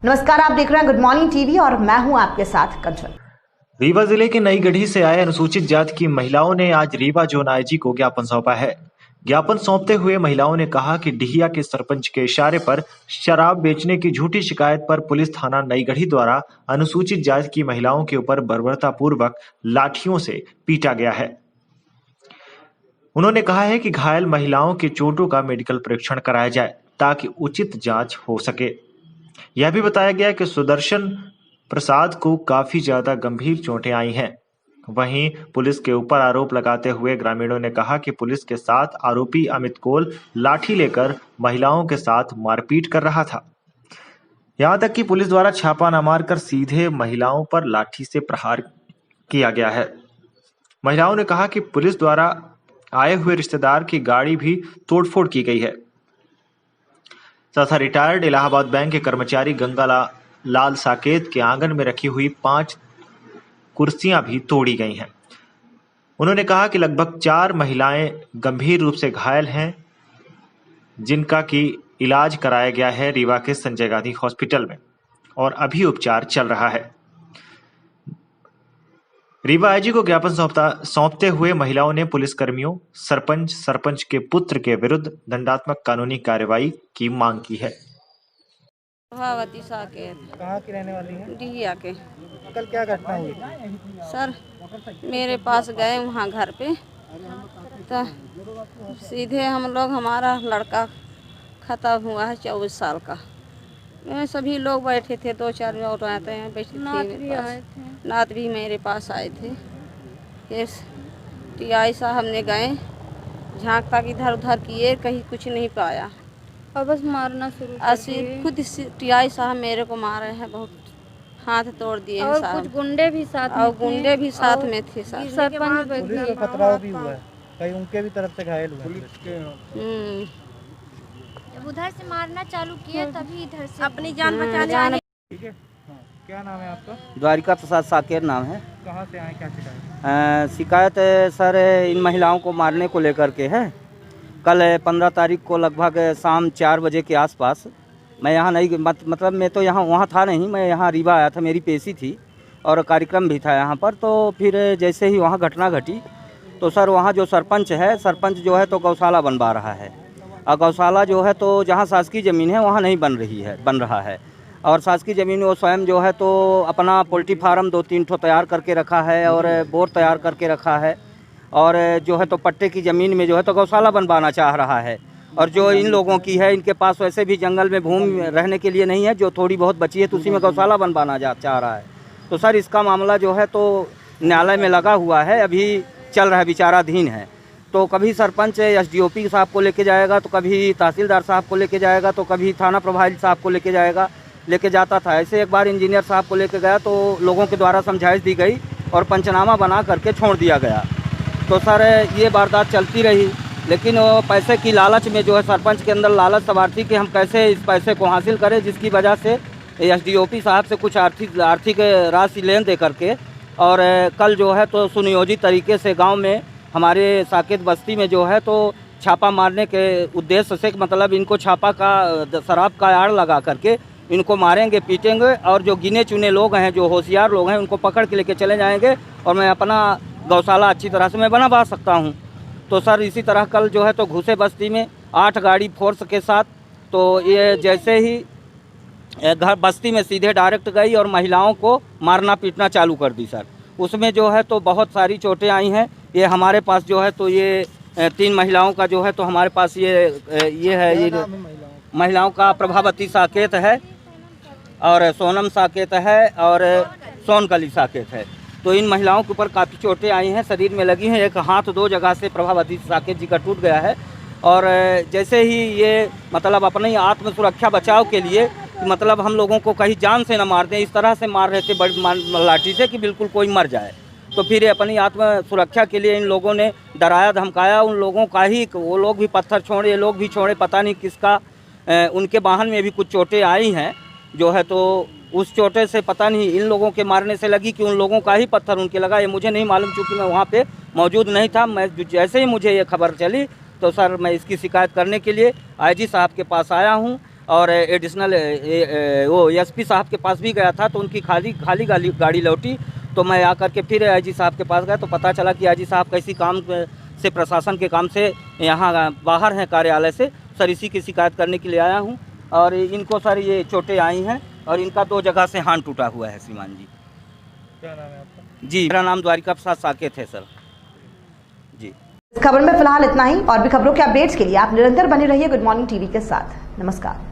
नमस्कार, आप देख रहे हैं गुड मॉर्निंग टीवी और मैं हूं आपके साथ कंचन। रीवा जिले के नई गढ़ी से आए अनुसूचित जाति की महिलाओं ने आज रीवा जोन आईजी को ज्ञापन सौंपा है। ज्ञापन सौंपते हुए महिलाओं ने कहा कि डिहिया के सरपंच के इशारे पर शराब बेचने की झूठी शिकायत पर पुलिस थाना नई गढ़ी द्वारा अनुसूचित जाति की महिलाओं के ऊपर बर्बरतापूर्वक लाठियों से पीटा गया है। उन्होंने कहा है कि घायल महिलाओं के चोटों का मेडिकल परीक्षण कराया जाए ताकि उचित जांच हो सके। यह भी बताया गया कि सुदर्शन प्रसाद को काफी ज्यादा गंभीर चोटें आई हैं। वहीं पुलिस के ऊपर आरोप लगाते हुए ग्रामीणों ने कहा कि पुलिस के साथ आरोपी अमित कोल लाठी लेकर महिलाओं के साथ मारपीट कर रहा था। यहां तक कि पुलिस द्वारा छापा न मारकर सीधे महिलाओं पर लाठी से प्रहार किया गया है। महिलाओं ने कहा कि पुलिस द्वारा आए हुए रिश्तेदार की गाड़ी भी तोड़फोड़ की गई है तथा रिटायर्ड इलाहाबाद बैंक के कर्मचारी गंगा लाल साकेत के आंगन में रखी हुई 5 कुर्सियां भी तोड़ी गई हैं। उन्होंने कहा कि लगभग 4 महिलाएं गंभीर रूप से घायल हैं, जिनका की इलाज कराया गया है रीवा के संजय गांधी हॉस्पिटल में और अभी उपचार चल रहा है। रीवा आईजी को ज्ञापन सौंपते हुए महिलाओं ने पुलिसकर्मियों, सरपंच के पुत्र के विरुद्ध दंडात्मक कानूनी कार्रवाई की मांग की है। प्रभावती साकेत। कहाँ की रहने वाली है? डिहिया के। कल क्या घटना हुई? सर मेरे पास गए वहाँ घर पे, तो सीधे हम लोग, हमारा लड़का खत्म हुआ है 24 साल का। सभी लोग बैठे थे, 2-4 और आते हैं, बैठे थे, नात भी मेरे पास आए थे। फिर टीआई साहब ने गए, झांक तक इधर उधर किए, कहीं कुछ नहीं पाया और बस मारना शुरू कर खुद टीआई साहब मेरे को मारे हैं, बहुत हाथ तोड़ दिए हैं और साहब। कुछ गुंडे भी साथ में और गुंडे भी साथ में थे सरपंच पुलिस को खतरा भी हुआ है, कहीं उनके भी तरफ से घायल हुए। जब उधर से मारना चालू किए तभी इधर से अपनी जान बचाने। ठीक है, हाँ। क्या नाम है आपका? द्वारिका प्रसाद साकेत नाम है। कहाँ से आए, क्या शिकायत? शिकायत सर इन महिलाओं को मारने को लेकर के है। कल 15 तारीख को लगभग शाम 4 बजे के आसपास मैं यहाँ नहीं, मतलब मैं तो वहाँ था नहीं, मैं यहाँ रीवा आया था, मेरी पेशी थी और कार्यक्रम भी था यहाँ पर। तो फिर जैसे ही वहाँ घटना घटी तो सर वहाँ जो सरपंच है, सरपंच जो है तो गौशाला बनवा रहा है और गौशाला जो है तो जहाँ शासकीय ज़मीन है वहाँ नहीं बन रहा है। और शासकीय ज़मीन वो स्वयं जो है तो अपना पोल्ट्री फार्म 2-3 ठो तैयार करके रखा है और बोर तैयार करके रखा है और जो है तो पट्टे की ज़मीन में जो है तो गौशाला बनवाना चाह रहा है। और जो इन लोगों की है, इनके पास वैसे भी जंगल में भूमि रहने के लिए नहीं है, जो थोड़ी बहुत बची है तो उसी में गौशाला बनवाना चाह रहा है। तो सर इसका मामला जो है तो न्यायालय में लगा हुआ है, अभी चल रहा है, विचाराधीन है। तो कभी सरपंच एसडीओपी साहब को लेके जाएगा, तो कभी तहसीलदार साहब को लेके जाएगा, तो कभी थाना प्रभारी साहब को लेके जाता था। ऐसे एक बार इंजीनियर साहब को लेके गया तो लोगों के द्वारा समझाइश दी गई और पंचनामा बना करके छोड़ दिया गया। तो सर ये वारदात चलती रही, लेकिन वो पैसे की लालच में जो है सरपंच के अंदर लालच सवार थी कि हम कैसे इस पैसे को हासिल करें, जिसकी वजह से एसडीओपी साहब से कुछ आर्थिक राशि लेन दे करके और कल जो है तो सुनियोजित तरीके से गांव में हमारे साकेत बस्ती में जो है तो छापा मारने के उद्देश्य से, मतलब इनको छापा का शराब का आड़ लगा करके इनको मारेंगे, पीटेंगे और जो गिने चुने लोग हैं, जो होशियार लोग हैं, उनको पकड़ के लेके चले जाएंगे और मैं अपना गौशाला अच्छी तरह से मैं बनवा सकता हूं। तो सर इसी तरह कल जो है तो घुसे बस्ती में 8 गाड़ी फोर्स के साथ। तो ये जैसे ही घर बस्ती में सीधे डायरेक्ट गई और महिलाओं को मारना पीटना चालू कर दी सर। उसमें जो है तो बहुत सारी चोटें आई हैं। ये हमारे पास जो है तो ये 3 महिलाओं का जो है तो हमारे पास ये है, ये महिलाओं का प्रभावती साकेत है और सोनम साकेत है और सोनकली साकेत है। तो इन महिलाओं के ऊपर काफ़ी चोटें आई हैं, शरीर में लगी हैं। एक हाथ 2 जगह से प्रभावती साकेत जी का टूट गया है। और जैसे ही ये मतलब अपनी आत्म सुरक्षा बचाव के लिए, मतलब हम लोगों को कहीं जान से न मार दें, इस तरह से मार रहे थे बड़ी लाठी से कि बिल्कुल कोई मर जाए। तो फिर अपनी आत्म सुरक्षा के लिए इन लोगों ने डराया धमकाया उन लोगों का ही, वो लोग भी पत्थर छोड़े, ये लोग भी छोड़े, पता नहीं किसका उनके वाहन में भी कुछ चोटें आई हैं जो है तो उस चोटे से पता नहीं इन लोगों के मारने से लगी कि उन लोगों का ही पत्थर उनके लगा, ये मुझे नहीं मालूम, चूँकि मैं वहाँ पे मौजूद नहीं था। मैं जैसे ही मुझे ये खबर चली तो सर मैं इसकी शिकायत करने के लिए आईजी साहब के पास आया हूँ और एडिशनल वो एसपी साहब के पास भी गया था, तो उनकी खाली गाड़ी लौटी। तो मैं आकर के फिर आईजी साहब के पास गया, तो पता चला कि आईजी साहब किसी काम से, प्रशासन के काम से यहाँ बाहर हैं कार्यालय से। सर इसी की शिकायत करने के लिए आया हूँ। और इनको सर ये चोटें आई हैं और इनका 2 जगह से हाथ टूटा हुआ है। श्रीमान जी, क्या नाम है आपका? जी मेरा नाम द्वारिका प्रसाद साकेत है सर जी। इस खबर में फिलहाल इतना ही। और भी खबरों के अपडेट्स के लिए आप निरंतर बने रहिए गुड मॉर्निंग टीवी के साथ। नमस्कार।